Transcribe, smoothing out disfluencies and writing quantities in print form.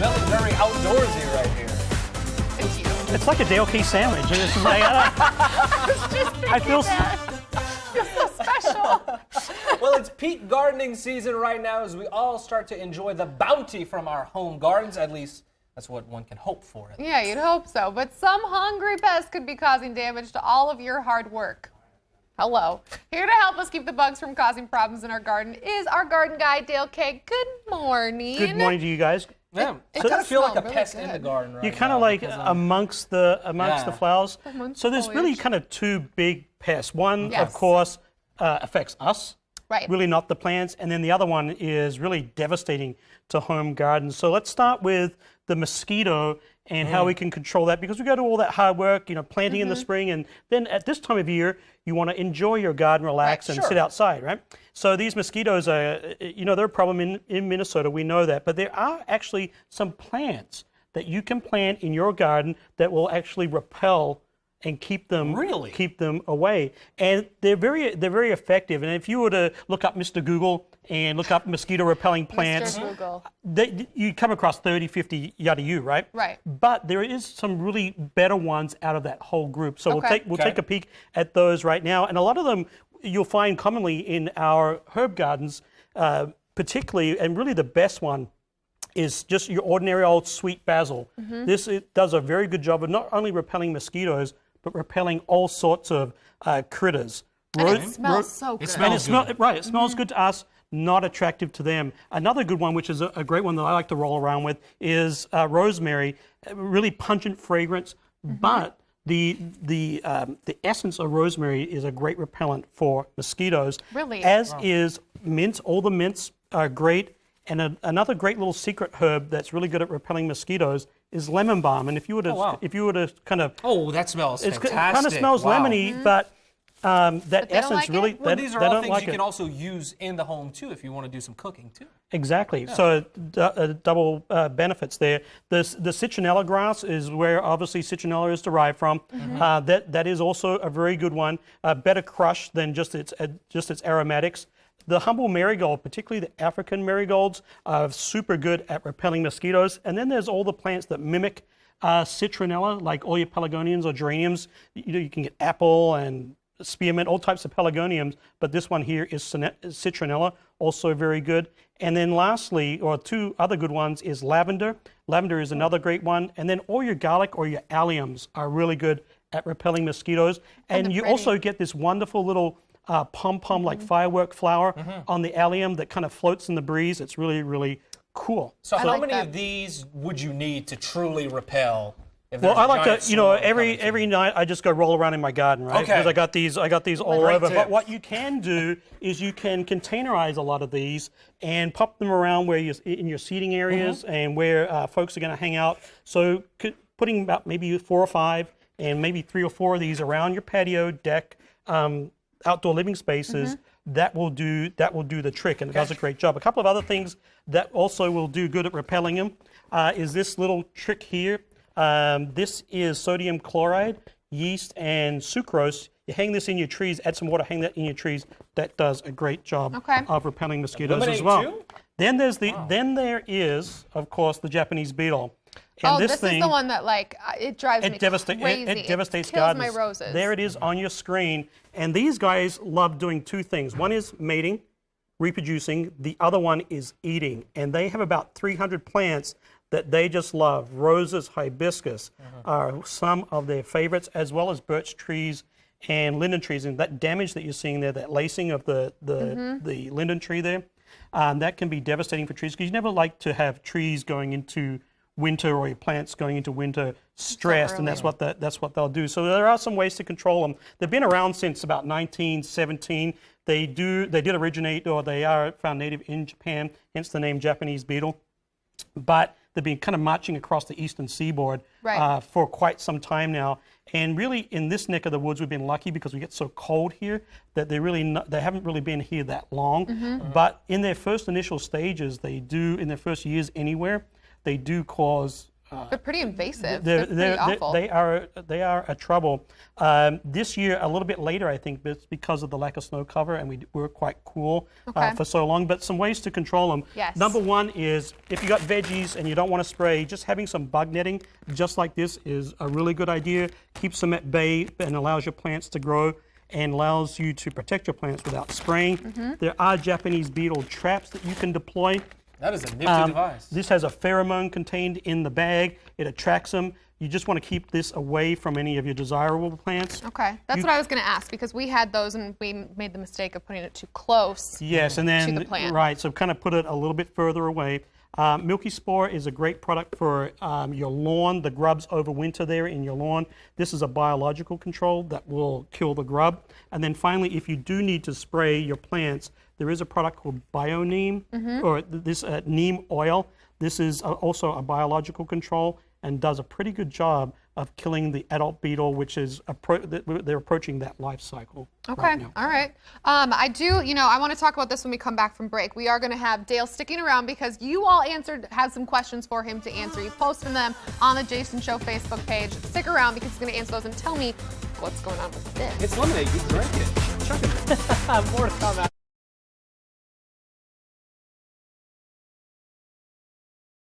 smelling very outdoorsy right here. It's like a Dale Key sandwich. And it's like, I feel so special. Well, it's peak gardening season right now as we all start to enjoy the bounty from our home gardens. At least that's what one can hope for. Yeah, you'd hope so. But some hungry pests could be causing damage to all of your hard work. Hello. Here to help us keep the bugs from causing problems in our garden is our garden guy, Dale K. Good morning. good morning to you guys. Yeah, I does kind of feel like a smell really pest in good. the garden right You're kind of now like because, amongst the flowers. Amongst So there's really foliage. kind of two big pests. One, Yes. of course, affects us. Right. Really not the plants. And then the other one is really devastating to home gardens. So let's start with the mosquito and how we can control that, because we go to all that hard work, planting in the spring, and then at this time of year, you want to enjoy your garden, relax, Right, and sure. sit outside, right? So these mosquitoes are, they're a problem in Minnesota. We know that, but there are actually some plants that you can plant in your garden that will actually repel and keep them away, and they're very effective. And if you were to look up Mr. Google and look up mosquito repelling plants, Mr. Google. you come across 30, 50 yada you, right? Right. But there is some really better ones out of that whole group. So Okay. we'll take a peek at those right now, and a lot of them you'll find commonly in our herb gardens, particularly, and really the best one is just your ordinary old sweet basil. It does a very good job of not only repelling mosquitoes, but repelling all sorts of critters. And it smells so good. And it smells good to us, not attractive to them. Another good one, which is a great one that I like to roll around with, is rosemary. Really pungent fragrance, but the essence of rosemary is a great repellent for mosquitoes. Really? As is mint. All the mints are great. And another great little secret herb that's really good at repelling mosquitoes is lemon balm. And if you were to kind of that smells fantastic. it kind of smells Wow. lemony, but that they don't essence like it? really Well, they these are they all don't things like you it. can also use in the home too if you want to do some cooking too. Exactly. So double benefits there. The citronella grass is where obviously citronella is derived from. That is also a very good one. Better crush than just its aromatics. The humble marigold, particularly the African marigolds, are super good at repelling mosquitoes. And then there's all the plants that mimic citronella, like all your pelargoniums or geraniums. You can get apple and spearmint, all types of pelargoniums, but this one here is citronella, also very good. And then lastly, or two other good ones, is lavender. Lavender is another great one. And then all your garlic or your alliums are really good at repelling mosquitoes. And you also get this wonderful little pom-pom like firework flower on the allium that kind of floats in the breeze. It's really, really cool. So how like many that. of these would you need to truly repel? If Well, there's I a like giant to, swarm every coming to you? night I just go roll around in my garden, right? Okay. Because I got these all Great over. tip. But what you can do is you can containerize a lot of these and pop them around where you in your seating areas and where folks are going to hang out. So putting about maybe 4 or 5 and maybe 3 or 4 of these around your patio, deck, outdoor living spaces. That will do the trick, and it does a great job. A couple of other things that also will do good at repelling them is this little trick here. This is sodium chloride, yeast, and sucrose. You hang this in your trees, add some water, hang that in your trees. That does a great job of repelling mosquitoes as Eliminate well. too? Then there is, of course, the Japanese beetle. And this is the one that it drives me crazy. It devastates kills gardens. my roses. There it is on your screen. And these guys love doing 2 things. One is mating, reproducing. The other one is eating. And they have about 300 plants that they just love. Roses, hibiscus are some of their favorites, as well as birch trees and linden trees. And that damage that you're seeing there, that lacing of the linden tree there, that can be devastating for trees, because you never like to have trees going into winter or your plants going into winter stressed, and that's what they'll do. So there are some ways to control them. They've been around since about 1917. They did originate, or they are found native in Japan, hence the name Japanese beetle. But they've been kind of marching across the eastern seaboard for quite some time now. And really, in this neck of the woods, we've been lucky because we get so cold here that they haven't really been here that long. But in their first initial stages, in their first years anywhere, they do cause They're pretty invasive. They're pretty awful. They are a trouble. This year, a little bit later, I think, it's because of the lack of snow cover, and we were quite cool for so long. But some ways to control them. Yes. Number one is if you got veggies and you don't want to spray, just having some bug netting, just like this, is a really good idea. Keeps them at bay and allows your plants to grow and allows you to protect your plants without spraying. There are Japanese beetle traps that you can deploy. That is a nifty device. This has a pheromone contained in the bag. It attracts them. You just want to keep this away from any of your desirable plants. Okay, that's what I was going to ask, because we had those and we made the mistake of putting it too close. Yes, and then to the plant. Right, so kind of put it a little bit further away. Milky Spore is a great product for your lawn. The grubs overwinter there in your lawn. This is a biological control that will kill the grub. And then finally, if you do need to spray your plants, there is a product called BioNeem, or this neem oil. This is also a biological control and does a pretty good job of killing the adult beetle, which is they're approaching that life cycle. Okay, right now. all right. I want to talk about this when we come back from break. We are going to have Dale sticking around because you all had some questions for him to answer. You posted them on the Jason Show Facebook page. Stick around because he's going to answer those and tell me what's going on with this. It's lemonade. You drink it. Chuck it. More to come out.